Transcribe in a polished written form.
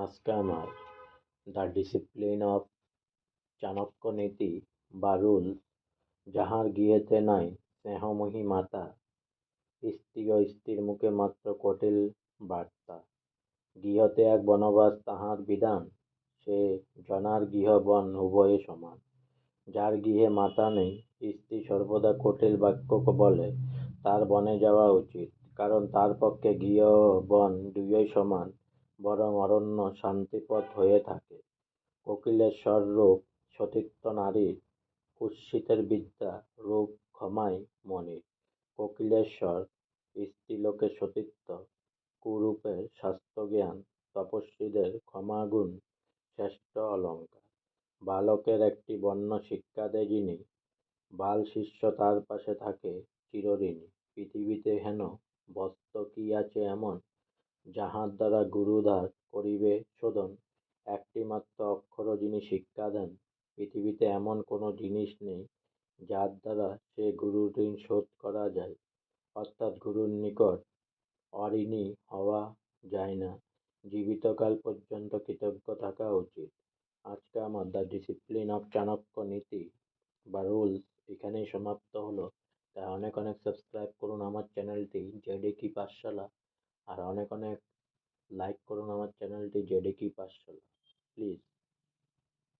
আজকে আমার the discipline of Chanakya নীতি বা রুলস, যাহার গৃহেতে নাই স্নেহময়ী মাতা, স্ত্রী ও স্ত্রীর মুখে মাত্র কুটিল বার্তা। গৃহতে এক বনবাস তাহার বিধান, সে জনার গৃহ বন উভয়ে সমান। যার গৃহে মাতা নেই, স্ত্রী সর্বদা কুটিল বাক্য বলে, তার বনে যাওয়া উচিত, কারণ তার পক্ষে গৃহ ও বন দুইই সমান, বরং অরণ্য শান্তিপথ হয়ে থাকে। কোকিলের স্বরূপ সতীত্ব নারীর, কুৎসিতের বিদ্যা রূপ ক্ষমাই মনির। কোকিলের স্বর স্ত্রীলোকে সতীত্ব, কুরূপের শাস্ত্রজ্ঞান, তপস্বীদের ক্ষমাগুণ শ্রেষ্ঠ অলঙ্কার। বালকের একটি বন্য শিক্ষা দেয় যিনি, বাল শিষ্য তার পাশে থাকে চিরঋণী। পৃথিবীতে হেন বস্তু কি আছে এমন, যাহার দ্বারা গুরুদ্বার করিবে শোধন। একটি মাত্র অক্ষর যিনি শিক্ষা দেন, পৃথিবীতে এমন কোনো জিনিস নেই যার দ্বারা সে গুরুর ঋণ শোধ করা যায়। অর্থাৎ গুরুর নিকট অঋণী হওয়া যায় না, জীবিতকাল পর্যন্ত কৃতজ্ঞ থাকা উচিত। আজকে আমার দ্য ডিসিপ্লিন অফ চাণক্য নীতি বা রুলস এখানেই সমাপ্ত হলো। তাই অনেক অনেক সাবস্ক্রাইব করুন আমার চ্যানেলটি জেডিকি পাঠশালা, আর অনেক অনেক লাইক করুন আমার চ্যানেলটি জেডিকি পাঠশালা, প্লিজ।